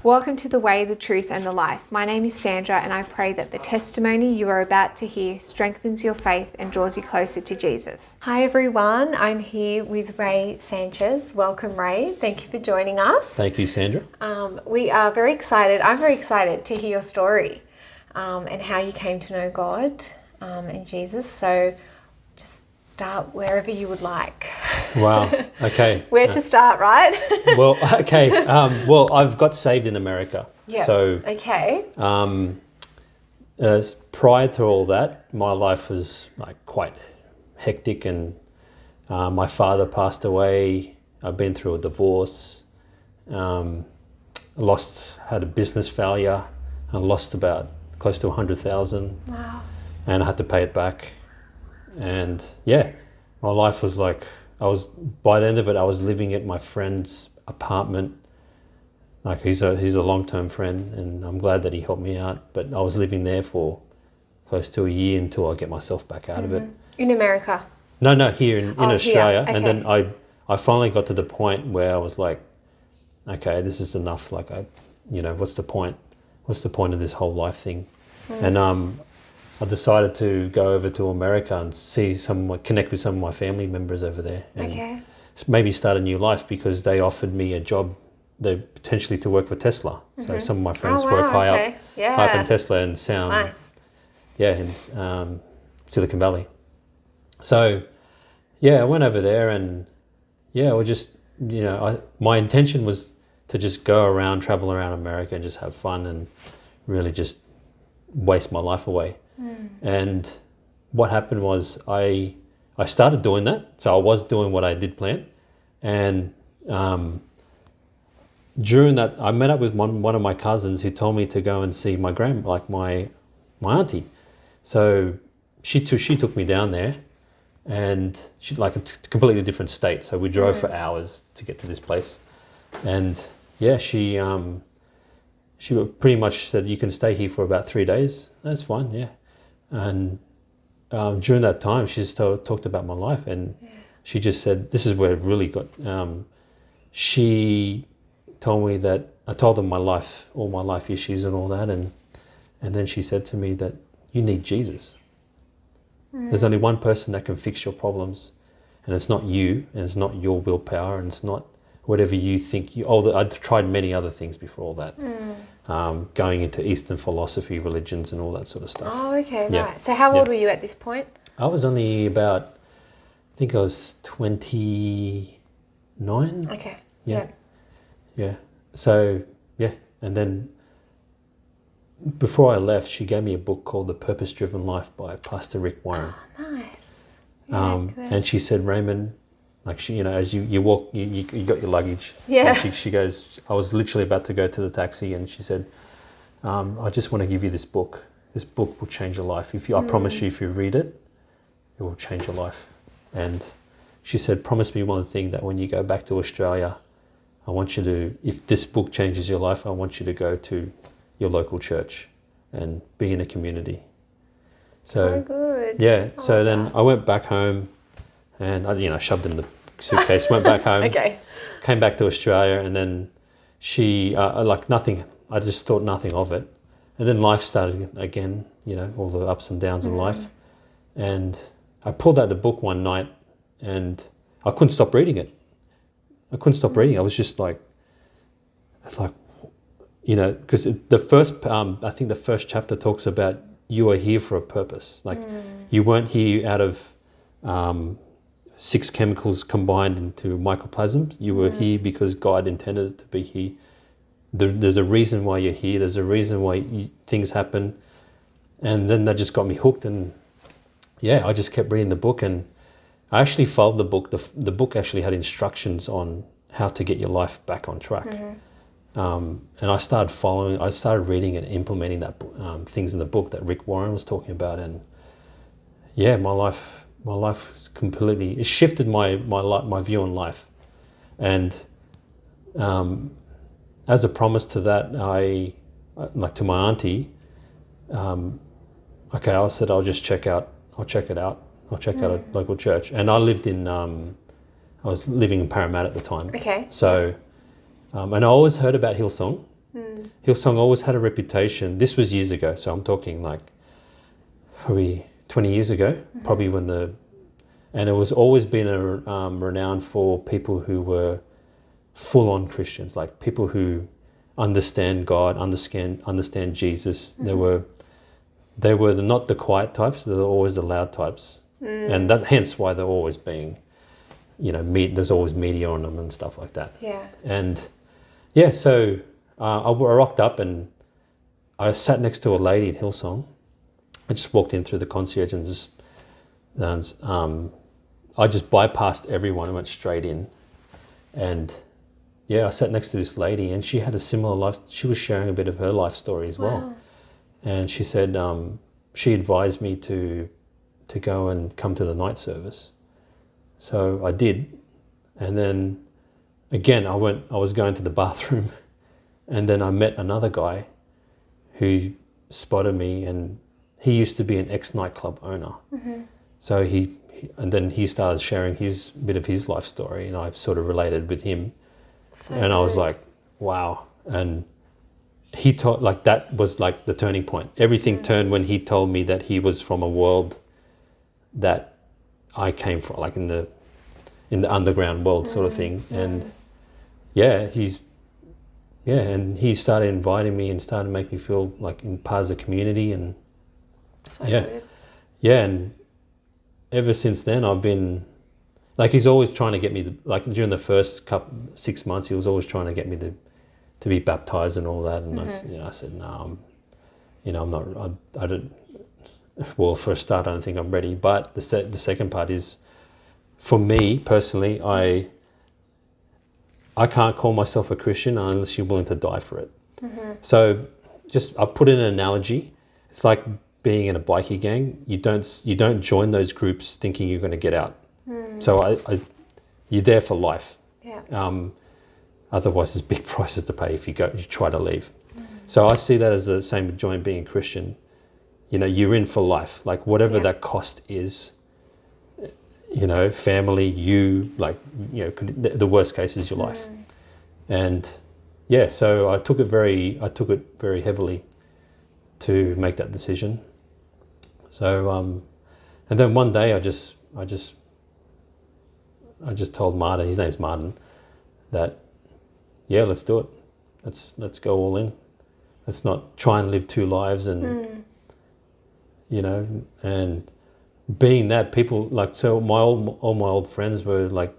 Welcome to The Way, the Truth and the Life. My name is Sandra and I pray that the testimony you are about to hear strengthens your faith and draws you closer to Jesus. Hi everyone, I'm here with Ray Sanchez. Welcome Ray, thank you for joining us. Thank you, Sandra. We are very excited, I'm very excited to hear your story and how you came to know God and Jesus. So just start wherever you would like. Wow, okay. Where to start, right? Well, okay. Well, I've got saved in America. Yeah. So, okay. Prior to all that, my life was like quite hectic, and my father passed away. I've been through a divorce. Had a business failure, and lost about close to 100,000. Wow. And I had to pay it back. And yeah, my life was like, by the end of it, I was living at my friend's apartment. Like he's a long-term friend, and I'm glad that he helped me out. But I was living there for close to a year until I get myself back out of it. In America? No, here in Australia. Here. Okay. And then I finally got to the point where I was like, okay, this is enough. Like what's the point? What's the point of this whole life thing? And I decided to go over to America and connect with some of my family members over there, and maybe start a new life, because they offered me a job, potentially to work for Tesla. So some of my friends work high up in Tesla and in Silicon Valley. So I went over there, and I just my intention was to just travel around America and just have fun and really just waste my life away. And what happened was I started doing that. So I was doing what I did plan. And during that, I met up with one of my cousins who told me to go and see my my auntie. So she took me down there, and she like a completely different state. So we drove for hours to get to this place. And she pretty much said, you can stay here for about 3 days. That's fine, yeah. And during that time, she just talked about my life, and she just said, this is where it really got, she told me that, I told them all my life issues and all that, and then she said to me that you need Jesus. There's only one person that can fix your problems, and it's not you, and it's not your willpower, and it's not whatever you think. I'd tried many other things before all that. Going into Eastern philosophy, religions and all that sort of stuff. Oh, okay, right. So how old were you at this point? I was only about, I think I was 29. Okay, Yeah. So, and then before I left, she gave me a book called The Purpose-Driven Life by Pastor Rick Warren. Oh, nice. And she said, Raymond, like as you walk, you got your luggage. Yeah. And she goes, I was literally about to go to the taxi, and she said, I just want to give you this book. This book will change your life. I promise you, if you read it, it will change your life. And she said, promise me one thing, that when you go back to Australia, I want you to, if this book changes your life, I want you to go to your local church and be in a community. So good. Yeah. So then I went back home, and I shoved it in the suitcase, went back home, came back to Australia, and then she, nothing, I just thought nothing of it. And then life started again, all the ups and downs of life. And I pulled out the book one night, and I couldn't stop reading it. I was just like, because the first, I think the first chapter talks about you are here for a purpose. Like you weren't here out of 6 chemicals combined into mycoplasm. You were here because God intended it to be here. There's a reason why you're here. There's a reason why things happen. And then that just got me hooked. And I just kept reading the book, and I actually followed the book. The book actually had instructions on how to get your life back on track. And I started reading and implementing that things in the book that Rick Warren was talking about. And my life was it shifted my view on life. And as a promise to that, to my auntie, I said, I'll check it out a local church. And I was living in Parramatta at the time. Okay. So, and I always heard about Hillsong. Hillsong always had a reputation. This was years ago, so I'm talking like probably 20 years ago, probably and it was always been renowned for people who were full-on Christians, like people who understand God, understand Jesus. They were not the quiet types; they were always the loud types, and hence why they're always being, there's always media on them and stuff like that. Yeah. And so I rocked up and I sat next to a lady at Hillsong. I just walked in through the concierge and I just bypassed everyone and went straight in. And I sat next to this lady and she had a similar life. She was sharing a bit of her life story as well. And she said she advised me to go and come to the night service. So I did. And then again, I was going to the bathroom and then I met another guy who spotted me, and he used to be an ex-nightclub owner. So and then he started sharing his bit of his life story, and I sort of related with him. I was like, wow. And he taught, like, that was like the turning point. Everything turned when he told me that he was from a world that I came from, like in the underground world sort of thing. And and he started inviting me and started making me feel like in part of the community. And Good. and ever since then I've been like, he's always trying to get me like during the first 6 months he was always trying to get me to be baptized and all that, and I said no, I'm not, I don't, well, for a start I don't think I'm ready. But the second part is, for me personally, I can't call myself a Christian unless you're willing to die for it. So I put in an analogy. It's like being in a bikie gang. You don't join those groups thinking you're going to get out. So you're there for life. Yeah. Otherwise, there's big prices to pay if you try to leave. So I see that as the same with joining being a Christian. You're in for life. Like whatever that cost is. Family, the worst case is your life. And so I took it very heavily to make that decision. So and then one day I just told Martin, his name's Martin, that let's do it. Let's go all in. Let's not try and live two lives, and and being that people like, so all my old friends were like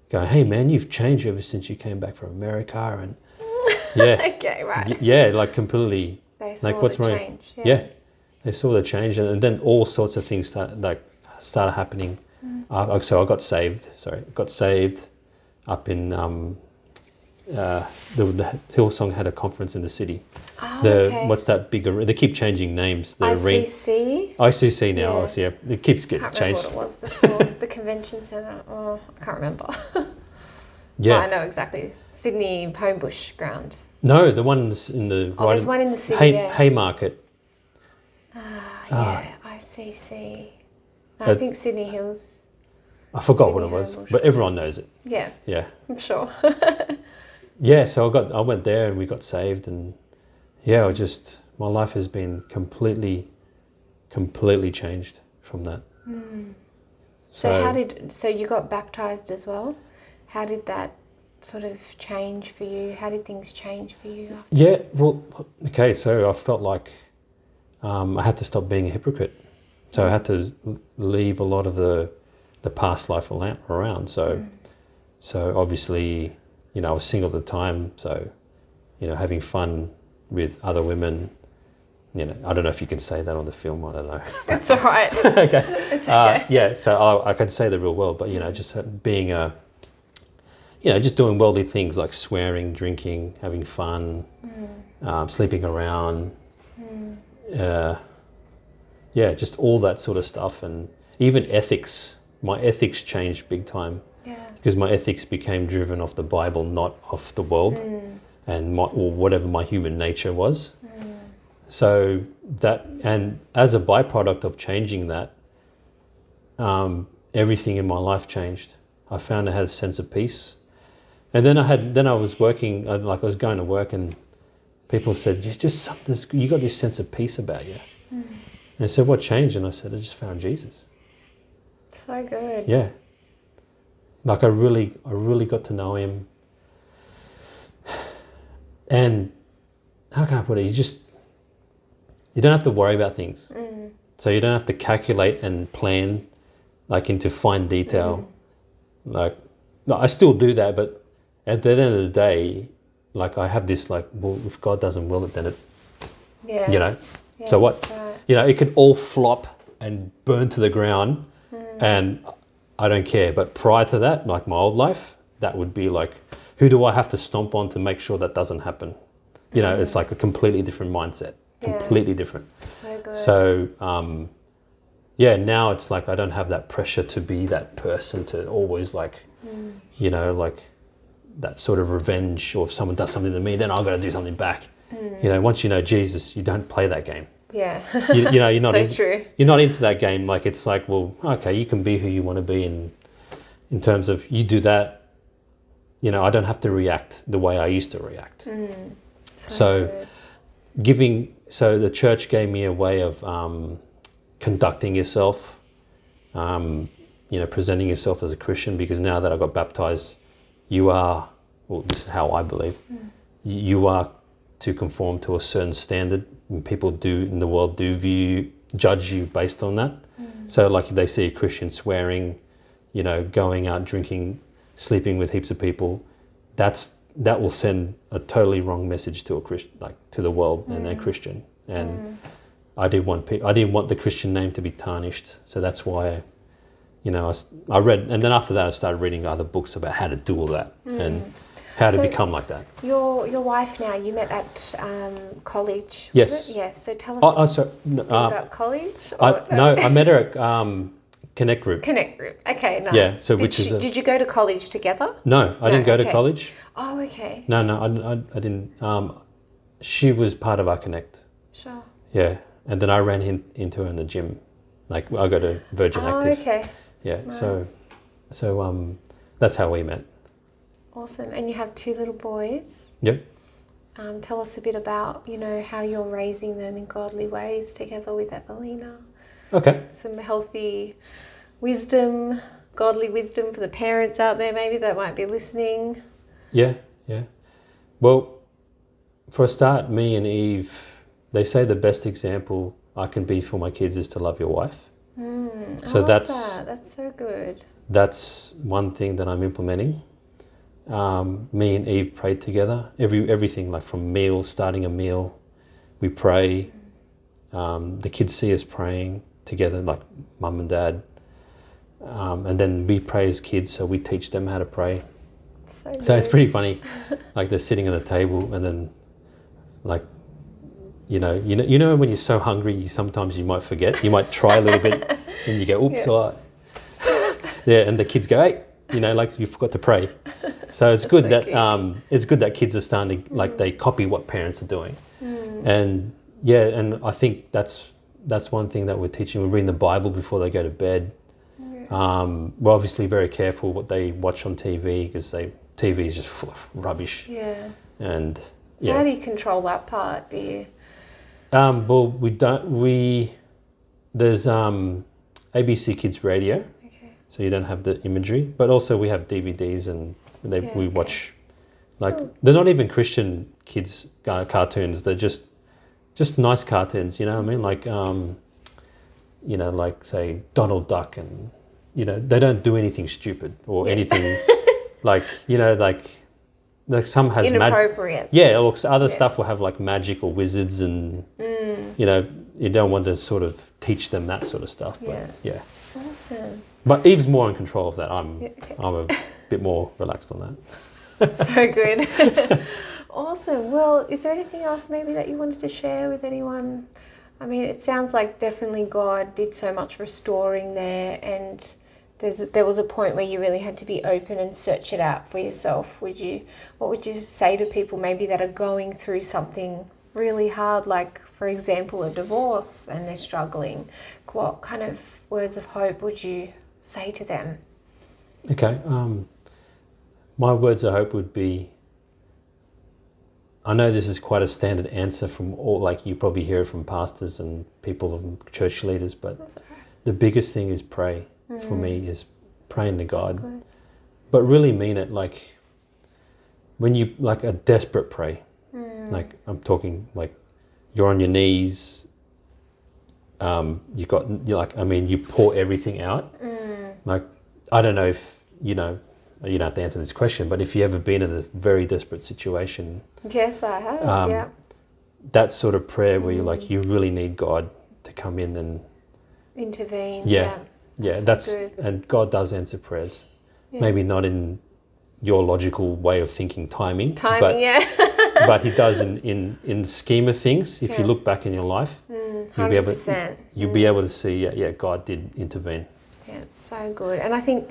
going, "Hey man, you've changed ever since you came back from America," and Okay, right. like completely. They saw like, what's the wrong? change. They saw the change, and then all sorts of things started happening. So I got saved. Up in the Hillsong had a conference in the city. What's that bigger? They keep changing names. The ICC. ICC now. Yeah. It keeps getting changed. I can't remember what it was before. The convention centre. Oh, I can't remember. Yeah. Oh, I know exactly. Sydney Homebush ground. No, the one's in the. Oh, there's one in the city. Haymarket. ICC. No, I think Sydney Hills. I forgot what Sydney it was, Homebush. but everyone knows it. Yeah. Yeah. I'm sure. So I went there and we got saved, and my life has been completely changed from that. So you got baptized as well? How did that sort of change for you? How did things change for you? Yeah, well, okay, so I felt like I had to stop being a hypocrite. So I had to leave a lot of the past life around. So obviously, I was single at the time, so, having fun with other women, I don't know if you can say that on the film, I don't know. It's all right. Okay. It's okay. So I can say the real world, but, just being just doing worldly things like swearing, drinking, having fun, sleeping around, just all that sort of stuff. And even ethics, my ethics changed big time. Because my ethics became driven off the Bible, not off the world, and or whatever my human nature was. So and as a byproduct of changing that, everything in my life changed. I found I had a sense of peace, and then I was working, I was going to work, and people said, you got this sense of peace about you. And I said, what changed? And I said, I just found Jesus. So good. Yeah. Like I really got to know him. And how can I put it? You don't have to worry about things. So you don't have to calculate and plan like into fine detail. Like, no, I still do that, but at the end of the day, like I have this like, well, if God doesn't will it, then it, you know. Yeah, So what, right. you know, it could all flop and burn to the ground and I don't care. But prior to that, like my old life, that would be like, who do I have to stomp on to make sure that doesn't happen? You know, it's like a completely different mindset, completely different. So good. So, yeah, now it's like I don't have that pressure to be that person to always like, you know, like that sort of revenge, or if someone does something to me, then I've got to do something back. You know, once you know Jesus, you don't play that game. Yeah. You know, you're not so true. You're not into that game. Like it's like, well, okay, you can be who you want to be, in terms of you do that. You know, I don't have to react the way I used to react. So the church gave me a way of conducting yourself, you know, presenting yourself as a Christian, because now that I got baptized, this is how I believe, you are to conform to a certain standard, and people in the world judge you based on that. So like if they see a Christian swearing, you know, going out drinking, sleeping with heaps of people, that will send a totally wrong message to a Christian, like to the world and a Christian. And I didn't want the Christian name to be tarnished. So that's why, you know, I read, and then after that I started reading other books about how to do all that and how to become like that. Your wife now, you met at college. Yes. Was it? Yes. So tell us about college. I met her at Connect Group. Connect Group. Okay, nice. Yeah. So did you go to college together? No, I didn't go to college. Oh, okay. No, I didn't. She was part of our Connect. Sure. Yeah, and then I ran into her in the gym. Like I go to Virgin Active. Okay. Yeah. Nice. So that's how we met. Awesome. And you have 2 little boys. Yep. Tell us a bit about, you know, how you're raising them in godly ways together with Evelina. Okay. Some healthy wisdom, godly wisdom for the parents out there maybe that might be listening. Yeah. Well, for a start, me and Eve, they say the best example I can be for my kids is to love your wife. So that's so good. That's one thing that I'm implementing. Me and Eve prayed together. Everything, like from meals, starting a meal, we pray. The kids see us praying together, like mum and dad. And then we pray as kids, so we teach them how to pray. So it's pretty funny. Like they're sitting at the table, and then, like, you know, when you're so hungry, sometimes you might forget. You might try a little bit, and you go, "Oops!" And the kids go, "Hey," you know, like you forgot to pray. So it's good that kids are starting to, like, they copy what parents are doing. And I think that's one thing that we're teaching. We're reading the Bible before they go to bed. We're obviously very careful what they watch on TV, because TV is just full of rubbish. Yeah. And so how do you control that part? Do you? Well, there's ABC Kids Radio. Okay. So you don't have the imagery, but also we have DVDs, and we watch, like, they're not even Christian kids cartoons. They're just nice cartoons, you know what I mean? Like, you know, like say Donald Duck, and, you know, they don't do anything stupid or anything like, you know, like some has inappropriate. Or other stuff will have like magic or wizards, and you know, you don't want to sort of teach them that sort of stuff. But Awesome. But Eve's more in control of that. I'm a bit more relaxed on that. So good. Awesome. Well, is there anything else maybe that you wanted to share with anyone? I mean, it sounds like definitely God did so much restoring there, and there was a point where you really had to be open and search it out for yourself. What would you say to people maybe that are going through something really hard, like, for example, a divorce, and they're struggling? What kind of words of hope would you say to them? Okay. My words of hope would be, I know this is quite a standard answer from all, like you probably hear it from pastors and people and church leaders, but That's okay. the biggest thing is pray. For me is praying to God. That's good. But really mean it, like when you, like a desperate pray, like I'm talking like you're on your knees, you pour everything out. Like, I don't know if, you don't have to answer this question, but if you ever been in a very desperate situation. Yes, I have, yeah. That sort of prayer where you're like, you really need God to come in and intervene. Yeah, that's good. And God does answer prayers. Yeah. Maybe not in your logical way of thinking timing, but, but he does in the scheme of things. If you look back in your life, 100%. You'll be able to see, God did intervene. Yeah, so good. And I think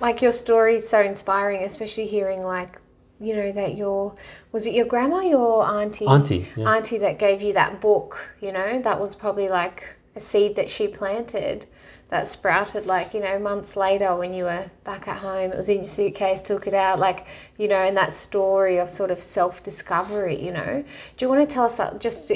like your story is so inspiring, especially hearing like, that was it your grandma, your auntie? Auntie that gave you that book, that was probably like a seed that she planted that sprouted like, months later when you were back at home. It was in your suitcase, took it out, like, and that story of sort of self-discovery, Do you want to tell us just,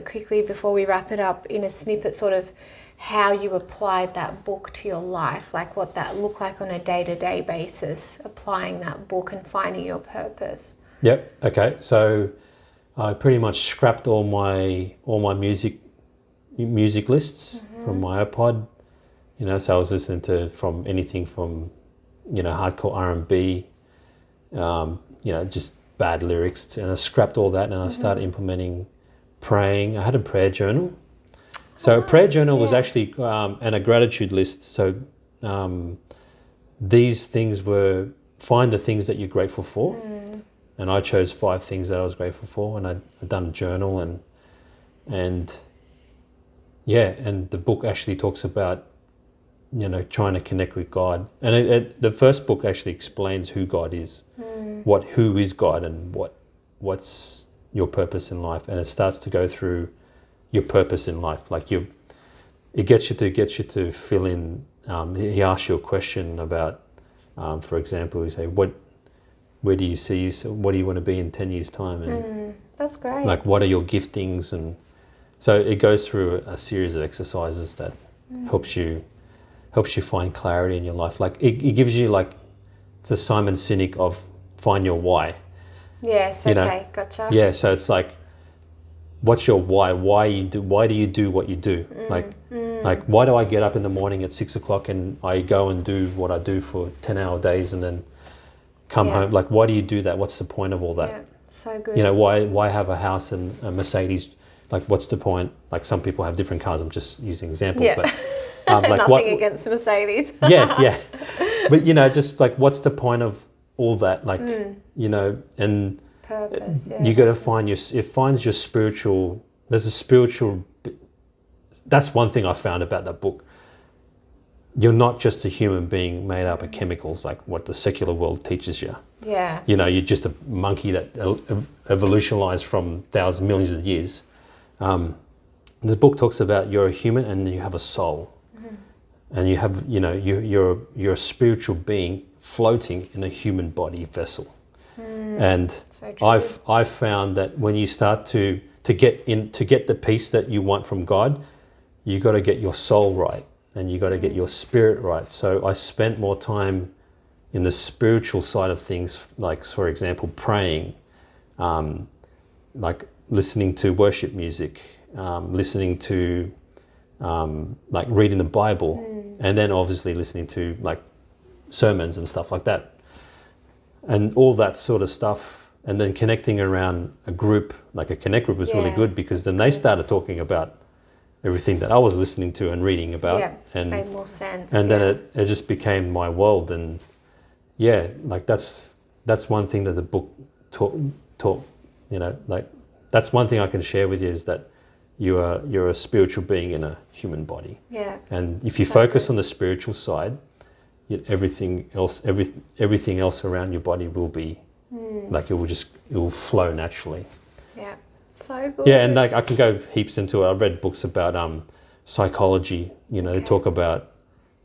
quickly before we wrap it up in a snippet, sort of how you applied that book to your life, like what that looked like on a day-to-day basis, applying that book and finding your purpose? Yep. Okay. So I pretty much scrapped all my music lists from my iPod. So I was listening to from anything from, hardcore R&B, just bad lyrics, and I scrapped all that and I started implementing praying. I had a prayer journal. So a prayer journal was actually, and a gratitude list. So these things were, find the things that you're grateful for. And I chose 5 things that I was grateful for, and I'd done a journal and the book actually talks about, trying to connect with God. And the first book actually explains who God is, who is God and what's your purpose in life. And it starts to go through your purpose in life. Like it gets you to fill in. He asks you a question about, for example, you say, where do you see, what do you want to be in 10 years time? And that's great. Like, what are your giftings? And so it goes through a series of exercises that helps you find clarity in your life. Like it gives you like the Simon Sinek of find your why. Yes, okay, gotcha. Yeah, so it's like, what's your why? Why do you do what you do? Like why do I get up in the morning at 6 o'clock and I go and do what I do for 10-hour days and then come home? Like, why do you do that? What's the point of all that? Yeah, so good. Why have a house and a Mercedes? Like, what's the point? Like, some people have different cars. I'm just using examples, but like nothing against Mercedes. yeah. But just like, what's the point of all that? Like, and purpose. Yeah. You got to find it finds your spiritual. There's a spiritual. That's one thing I found about that book. You're not just a human being made up of chemicals, like what the secular world teaches you. Yeah. You're just a monkey that evolutionized from millions of years. This book talks about you're a human and you have a soul, and you have you're a spiritual being floating in a human body vessel. And so I've found that when you start to get the peace that you want from God, you got to get your soul right and you got to get your spirit right. So I spent more time in the spiritual side of things, like, for example, praying, like listening to worship music, listening to like reading the Bible, and then obviously listening to like sermons and stuff like that, and all that sort of stuff. And then connecting around a group, like a connect group, was really good, because then they started talking about everything that I was listening to and reading about, and made more sense. And then it just became my world. And like that's one thing that the book taught. Like that's one thing I can share with you, is that you're a spiritual being in a human body. Yeah. And if you focus on the spiritual side, everything else around your body will be like it will flow naturally. Yeah. So good. Yeah, and like I can go heaps into it. I've read books about psychology. They talk about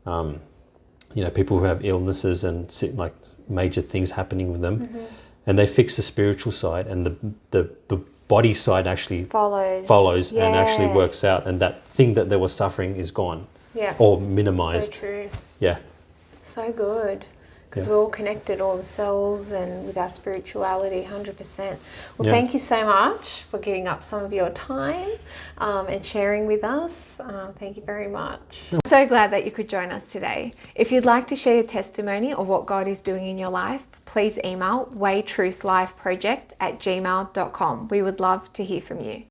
people who have illnesses and like major things happening with them, and they fix the spiritual side, and the body side actually follows and actually Yes. works out, and that thing that they were suffering is gone Yeah. or minimized. So true. Yeah. So good. Because Yeah. we're all connected, all the cells, and with our spirituality, 100%. Well, Yeah. thank you so much for giving up some of your time and sharing with us. Thank you very much. I'm so glad that you could join us today. If you'd like to share your testimony or what God is doing in your life, please email waytruthLifeProject@gmail.com. We would love to hear from you.